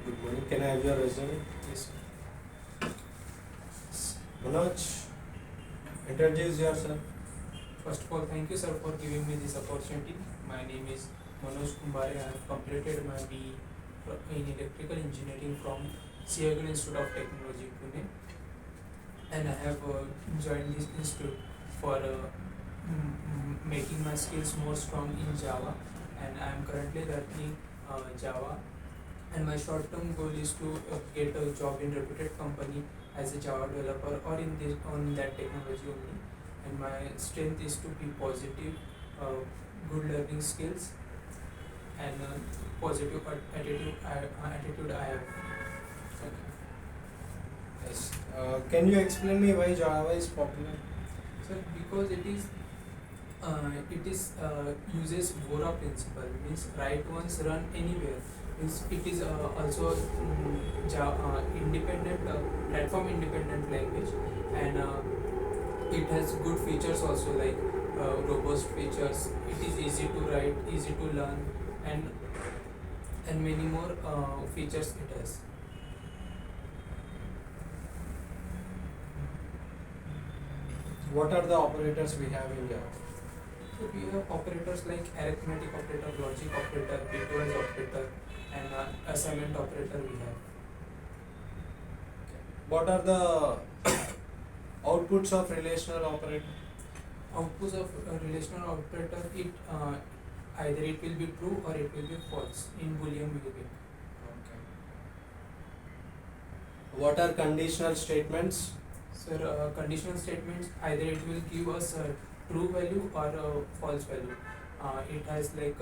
Good morning. Can I have your resume? Yes. Manoj, introduce yourself. First of all, thank you, sir, for giving me this opportunity. My name is Manoj Kumbare. I have completed my BE in electrical engineering from Siagal Institute of Technology, Pune, and I have joined this institute for making my skills more strong in Java, and I am currently learning Java. And my short-term goal is to get a job in reputed company as a Java developer or in this on that technology only. And my strength is to be positive, uh, good learning skills, and positive attitude I have. Okay. Yes. Can you explain me why Java is popular? So because it is uses Vora principle, means write once, run anywhere. Means it is also independent, platform independent language, and it has good features also, like robust features. It is easy to write, easy to learn, and many more features it has. What are the operators we have in Java? So we have operators like arithmetic operator, logic operator, bitwise operator, and assignment operator we have. What are the outputs of relational operator? Outputs of a relational operator, it either it will be true or it will be false in Boolean behavior. Okay. What are conditional statements? So conditional statements, either it will give us a true value or a false value. It has like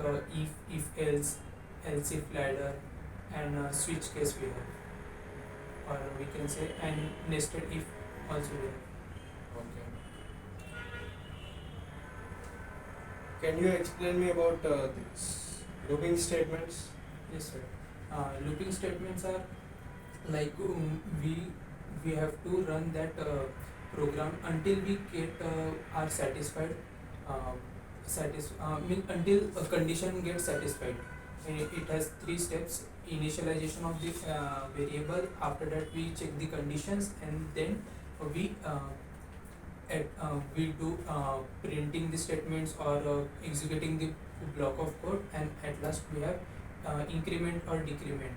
if else, else if ladder, and switch case we have, or we can say and nested if also we have. Okay. Can you explain me about these looping statements? Yes, sir. Looping statements are like we have to run that program until we get are satisfied. Mean until a condition gets satisfied. And it has three steps: initialization of the variable. After that, we check the conditions, and then we we do printing the statements or executing the block of code, and at last we have increment or decrement.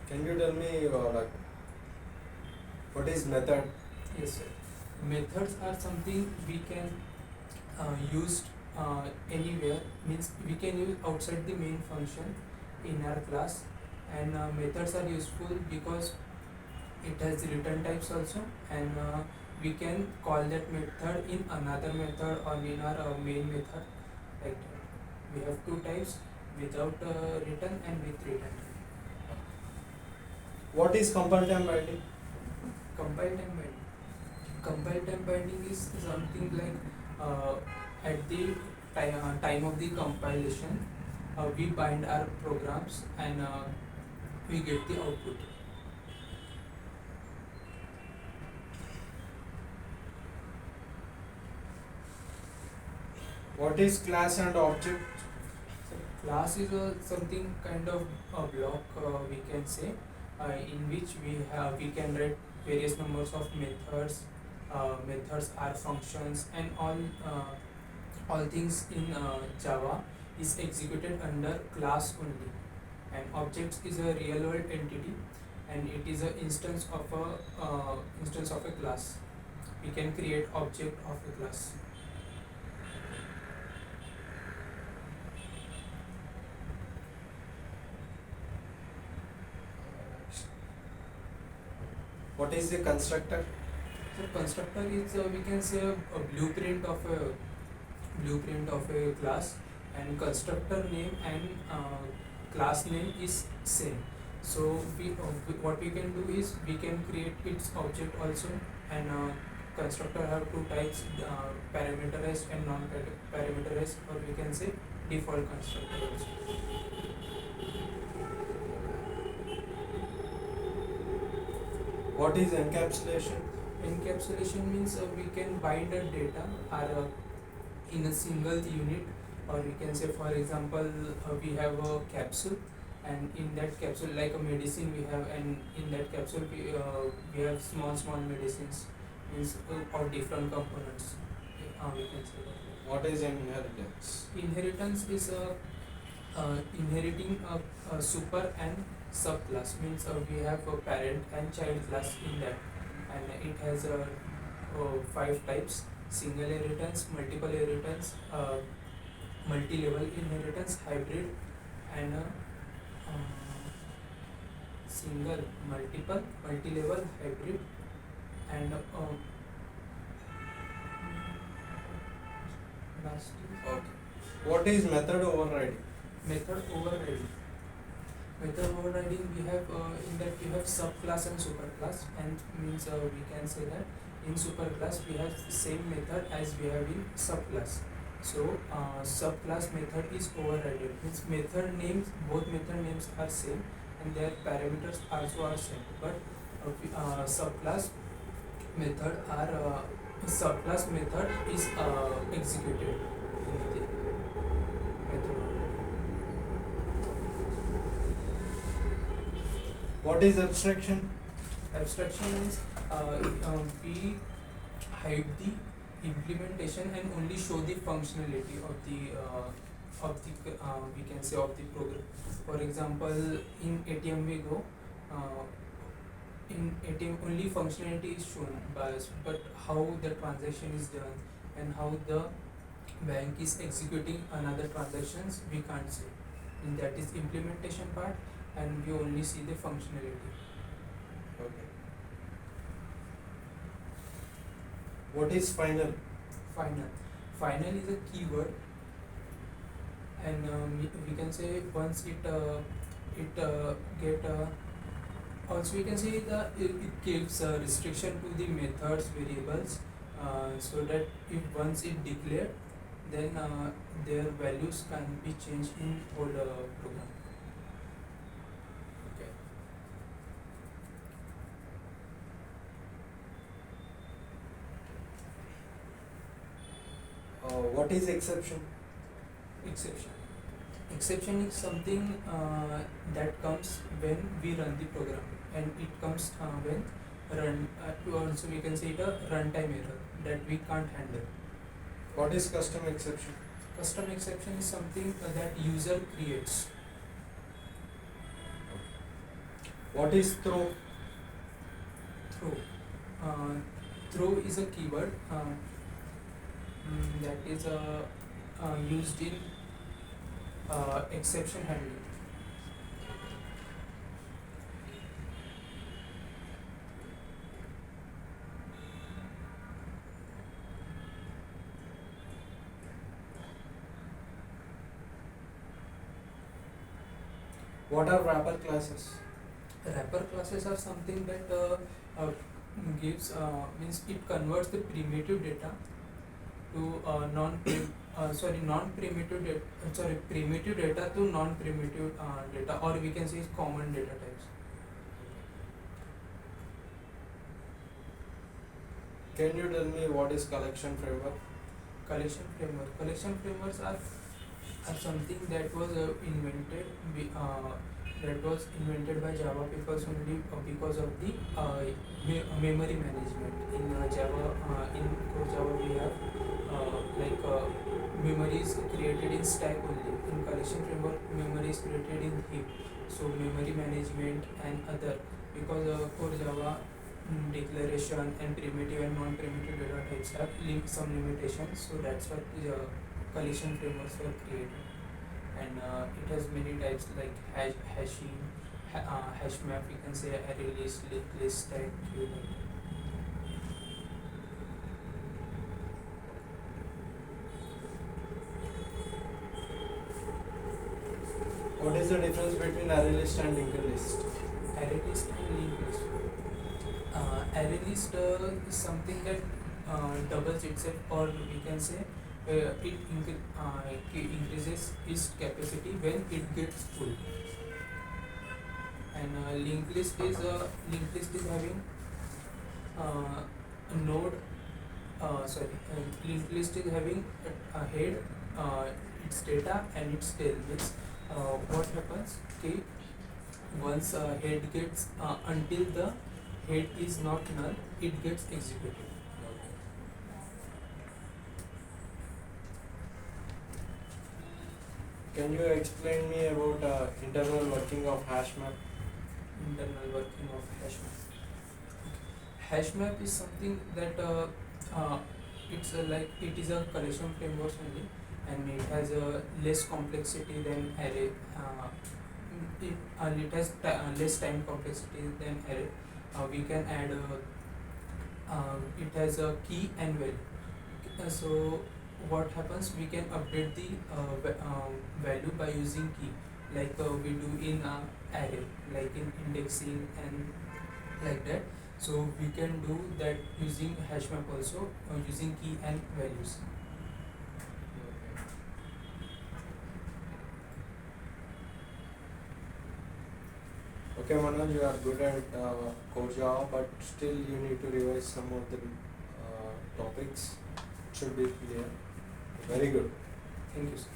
Can you tell me like what is method? Yes, sir. Methods are something we can use anywhere. Means we can use outside the main function in our class, and methods are useful because it has return types also, and we can call that method in another method or in our main method. Like that. We have two types: without return and with return. What is compile time binding? Compile time binding. Compile time binding is something like at the time of the compilation, we bind our programs, and we get the output. What is class and object? So class is something kind of a block, we can say, in which we can write various numbers of methods. Methods are functions, and all things in Java is executed under class only. And objects is a real world entity, and it is an instance of a class. We can create object of a class. What is the constructor? So constructor is we can say a blueprint of a class, and constructor name and class name is same. So what we can do is we can create its object also, and constructor have two types: parameterized and non-parameterized, or we can say default constructor also. What is encapsulation? Encapsulation means we can bind a data or in a single unit or we can say for example we have a capsule, and in that capsule like a medicine we have, and in that capsule we have small medicines, means of different components, we can say that. What is inheritance? Inheritance is inheriting a super and subclass, means we have a parent and child class in that, and it has 5 types: single inheritance, multiple inheritance, multi-level inheritance, hybrid, and single, multiple, multi-level, hybrid, and last is Okay. What is method overriding? method overriding. Method overriding, we have in that we have subclass and superclass, and means we can say that in superclass we have the same method as we have in subclass. So subclass method is overridden, means method names, both method names are same and their parameters also are same, but subclass method are subclass method is executed in the method. What is abstraction? Abstraction is we hide the implementation and only show the functionality of the we can say of the program. For example, in ATM we go, in ATM only functionality is shown by us, but how the transaction is done and how the bank is executing another transactions we can't see. And that is implementation part, and we only see the functionality. Okay. What is final? Final is a keyword, and we can say once it get also we can say it gives a restriction to the methods variables, so that if once it declared, then their values can be changed in whole program. Okay. What is exception? Exception is something that comes when we run the program, and it comes when run also we can say it a runtime error that we can't handle. What is custom exception? Custom exception is something that user creates. What is throw? Throw is a keyword that is used in exception handling. What are wrapper classes? Wrapper classes are something that gives means it converts the primitive data to primitive data to non-primitive data, or we can say common data types. Can you tell me what is collection framework? Collection frameworks are something that was invented by Java people only because of the memory management. In Java, in core Java we have memory is created in stack only. In collection framework, memory is created in heap. So memory management and other, because core Java declaration and primitive and non-primitive data types have some limitations. So that's why the collection frameworks were created, and it has many types like hashing, hash map. We can say array list, linked list, stack, queue. What is the difference between array list and linked list? Array list and linked list. Array list is something that doubles itself, or we can say it increases its capacity when it gets full. And linked list is having a node. Linked list is having a head, its data and its tail. Means what happens? Okay, once head gets until the head is not null, it gets executed. Can you explain me about internal working of hash map? Internal working of hash map. Hash map is something that it's like it is a collection framework only, and it has a less complexity than array. It has less time complexity than array. We can add it has a key and value. So what happens? We can update the value by using key, like we do in array, like in indexing and like that. So we can do that using hash map also, using key and values. Okay, Manoj, you are good at core Java, but still you need to revise some of the topics. It should be clear. Very good. Thank you, sir.